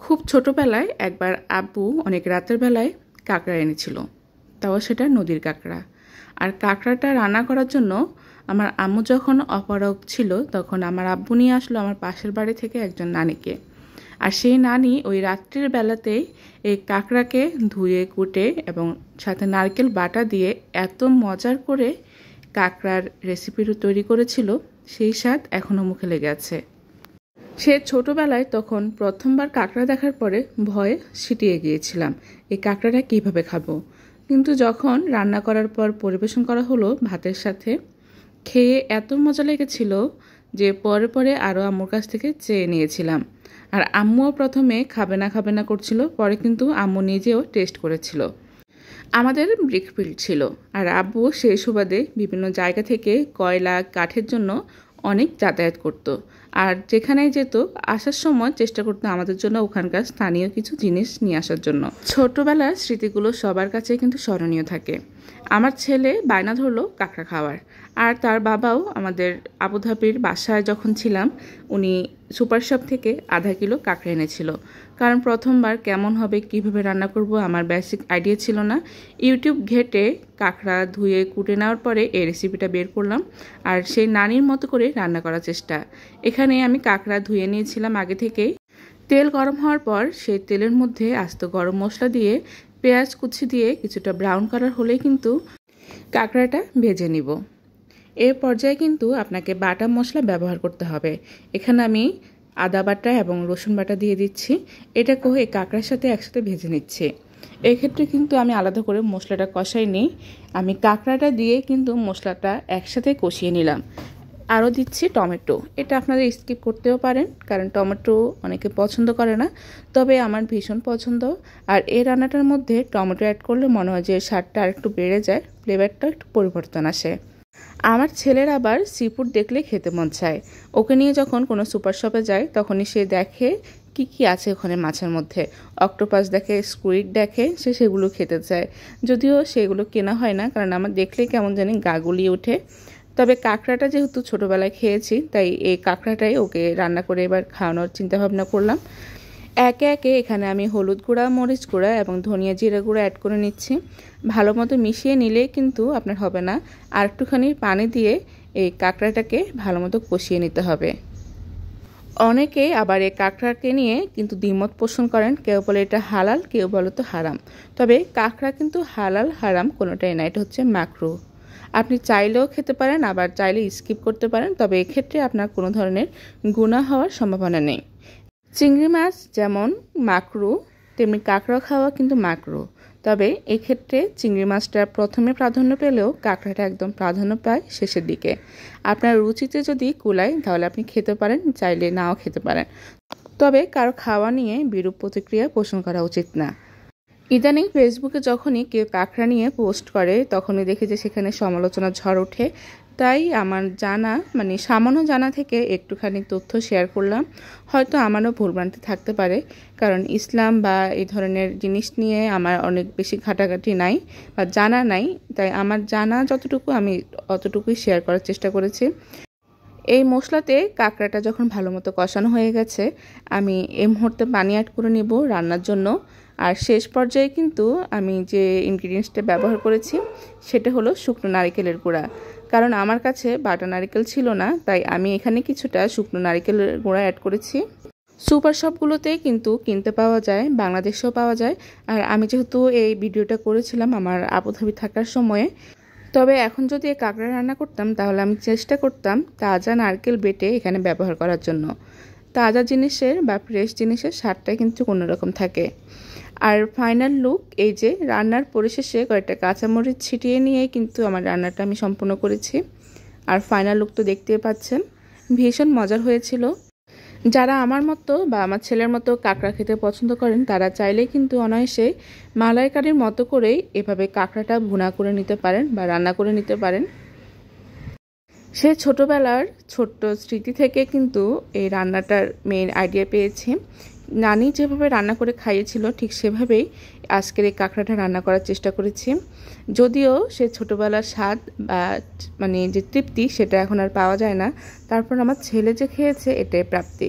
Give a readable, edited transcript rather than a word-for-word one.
খুব ছোটবেলায় একবার আব্বু অনেক রাতের বেলায় কাঁকড়া এনেছিল, তাও সেটা নদীর কাঁকড়া। আর কাঁকড়াটা রান্না করার জন্য আমার আম্মু যখন অপারগ ছিল তখন আমার আব্বু নিয়ে আসলো আমার পাশের বাড়ি থেকে একজন নানিকে। আর সেই নানি ওই রাত্রির বেলাতেই এই কাঁকড়াকে ধুয়ে কুটে এবং সাথে নারকেল বাটা দিয়ে এত মজার করে কাঁকড়ার রেসিপিটা তৈরি করেছিল, সেই স্বাদ এখনও মুখে লেগে আছে। সে ছোটবেলায় তখন প্রথমবার কাঁকড়া দেখার পরে ভয়ে সিটিয়ে গিয়েছিলাম এই কাঁকড়াটা কীভাবে খাবো, কিন্তু যখন রান্না করার পর পরিবেশন করা হলো ভাতের সাথে, খেয়ে এত মজা লেগেছিল যে পরে পরে আরও আম্মুর কাছ থেকে চেয়ে নিয়েছিলাম। আর আম্মুও প্রথমে খাবে না করছিল, পরে কিন্তু আম্মু নিজেও টেস্ট করেছিল। আমাদের ব্রিকফিল্ড ছিল আর আব্বু সেই সুবাদে বিভিন্ন জায়গা থেকে কয়লা কাঠের জন্য অনেক যাতায়াত করত। আর যেখানে যেত আসার সময় চেষ্টা করতো আমাদের জন্য ওখানকার স্থানীয় কিছু জিনিস নিয়ে আসার জন্য। ছোটবেলার স্মৃতিগুলো সবার কাছে কিন্তু স্মরণীয় থাকে। আমার ছেলে বায়না ধরলো কাঁকড়া খাওয়ার, আর তার বাবাও আমাদের আবুধাবির বাসায় যখন ছিলাম উনি সুপার শপ থেকে আধা কিলো কাঁকড়া এনেছিল। কারণ প্রথমবার কেমন হবে কিভাবে রান্না করব আমার বেসিক আইডিয়া ছিল না। ইউটিউব ঘেটে কাঁকড়া ধুয়ে কুটে নেওয়ার পরে এই রেসিপিটা বের করলাম আর সেই নানির মতো করে রান্না করার চেষ্টা। এখানে আমি কাঁকড়া ধুয়ে নিয়েছিলাম আগে থেকেই। তেল গরম হওয়ার পর সেই তেলের মধ্যে আস্ত গরম মশলা দিয়ে পেঁয়াজ কুচি দিয়ে কিছুটা ব্রাউন কালার হলেই কিন্তু কাঁকড়াটা ভেজে নিব। এ পর্যায়ে কিন্তু আপনাকে বাটা মশলা ব্যবহার করতে হবে। এখানে আমি আদা বাটা এবং রসুন বাটা দিয়ে দিচ্ছি, এটাকেও এই কাঁকড়ার সাথে একসাথে ভেজে নিচ্ছি। এক্ষেত্রে কিন্তু আমি আলাদা করে মশলাটা কষাইনি, আমি কাঁকড়াটা দিয়ে কিন্তু মশলাটা একসাথে কষিয়ে নিলাম। আরও দিচ্ছি টমেটো, এটা আপনারা স্কিপ করতেও পারেন কারণ টমেটো অনেকে পছন্দ করে না, তবে আমার ভীষণ পছন্দ। আর এই রান্নাটার মধ্যে টমেটো অ্যাড করলে মনে হয় যে স্বাদটা আর একটু বেড়ে যায়, ফ্লেভারটা একটু পরিবর্তন আসে। আমার ছেলের আবার সি ফুড দেখলে খেতে মন চায়। ওকে নিয়ে যখন কোনো সুপার শপে যায় তখনই সে দেখে কি কি আছে ওখানে মাছের মধ্যে, অক্টোপাস দেখে, স্কুইড দেখে, সে সেগুলো খেতে চায়। যদিও সেগুলো কেনা হয় না কারণ আমার দেখলেই কেমন জানি গা গুলিয়ে ওঠে। তবে কাঁকড়াটা যেহেতু ছোটোবেলায় খেয়েছি তাই এই কাঁকড়াটাই ওকে রান্না করে এবার খাওয়ানোর চিন্তাভাবনা করলাম। একে একে এখানে আমি হলুদ গুঁড়া, মরিচ গুঁড়া এবং ধনিয়া জিরা গুঁড়া অ্যাড করে নিচ্ছি। ভালো মতো মিশিয়ে নিলে কিন্তু আপনার হবে না, আর একটুখানি পানি দিয়ে এই কাঁকড়াটাকে ভালো মতো কষিয়ে নিতে হবে। অনেকে আবার এই কাঁকড়াকে নিয়ে কিন্তু দ্বিমত পোষণ করেন, কেউ বলে এটা হালাল, কেউ বলে তো হারাম। তবে কাঁকড়া কিন্তু হালাল হারাম কোনোটাই না, এটা হচ্ছে মাকরু। আপনি চাইলেও খেতে পারেন আবার চাইলে স্কিপ করতে পারেন, তবে এক্ষেত্রে আপনার কোনো ধরনের গুনাহ হওয়ার সম্ভাবনা নেই। চিংড়ি মাছ যেমন মাকরু তেমনি কাঁকড়া খাওয়া কিন্তু মাকরু, তবে এক্ষেত্রে চিংড়ি মাছটা প্রথমে প্রাধান্য পেলেও কাঁকড়াটা একদম প্রাধান্য পায় শেষের দিকে। আপনার রুচিতে যদি কুলায় তাহলে আপনি খেতে পারেন, চাইলে নাও খেতে পারেন, তবে কারো খাওয়া নিয়ে বিরূপ প্রতিক্রিয়া পোষণ করা উচিত না। ইদানিং ফেসবুকে যখনই কেউ কাঁকড়া নিয়ে পোস্ট করে তখনই দেখি যে সেখানে সমালোচনার ঝড় ওঠে। তাই আমার জানা সামান্য জানা থেকে একটুখানি তথ্য শেয়ার করলাম। হয়তো আমারও ভুলভ্রান্তি থাকতে পারে, কারণ ইসলাম বা এই ধরনের জিনিস নিয়ে আমার অনেক বেশি ঘাটাঘাটি নাই বা জানা নাই, তাই আমার জানা যতটুকু আমি অতটুকুই শেয়ার করার চেষ্টা করেছি। এই মশলাতে কাঁকড়াটা যখন ভালো মতো কষানো হয়ে গেছে আমি এই মুহূর্তে পানি অ্যাড করে নেব রান্নার জন্য। আর শেষ পর্যায়ে কিন্তু আমি যে ইনগ্রিডিয়েন্টসটা ব্যবহার করেছি সেটা হলো শুকনো নারকেলের গুঁড়া, কারণ আমার কাছে বাটা নারকেল ছিল না, তাই আমি এখানে কিছুটা শুকনো নারকেলের গুঁড়া অ্যাড করেছি। সুপার শপগুলোতে কিন্তু কিনতে পাওয়া যায়, বাংলাদেশেও পাওয়া যায়। আর আমি যেহেতু এই ভিডিওটা করেছিলাম আমার আবুধাবি থাকার সময়ে, তবে এখন যদি এই কাঁকড়া রান্না করতাম তাহলে আমি চেষ্টা করতাম তাজা নারকেল বেটে এখানে ব্যবহার করার জন্য। তাজা জিনিসের বা ফ্রেশ জিনিসের স্বাদটাই কিন্তু অন্যরকম থাকে। আর ফাইনাল লুক, এই যে রান্নার পরিশেষে কয়েকটা কাঁচামরিচ ছিটিয়ে নিয়ে কিন্তু আমার রান্নাটা আমি সম্পূর্ণ করেছি। আর ফাইনাল লুক তো দেখতেই পাচ্ছেন, ভীষণ মজার হয়েছিল। যারা আমার মতো বা আমার ছেলের মতো কাঁকড়া খেতে পছন্দ করেন তারা চাইলেই কিন্তু অনায়াসে মালাইকারির মতো করেই এভাবে কাঁকড়াটা ভুনা করে নিতে পারেন বা রান্না করে নিতে পারেন। সে ছোটবেলার ছোট্ট স্মৃতি থেকে কিন্তু এই রান্নাটার মেইন আইডিয়া পেয়েছি। নানি যেভাবে রান্না করে খাইয়েছিল ঠিক সেভাবেই আজকের এই কাঁকড়াটা রান্না করার চেষ্টা করেছি। যদিও সে ছোটবেলার স্বাদ বা যে তৃপ্তি সেটা এখন আর পাওয়া যায় না, তারপর আমার ছেলে যে খেয়েছে এটাই প্রাপ্তি।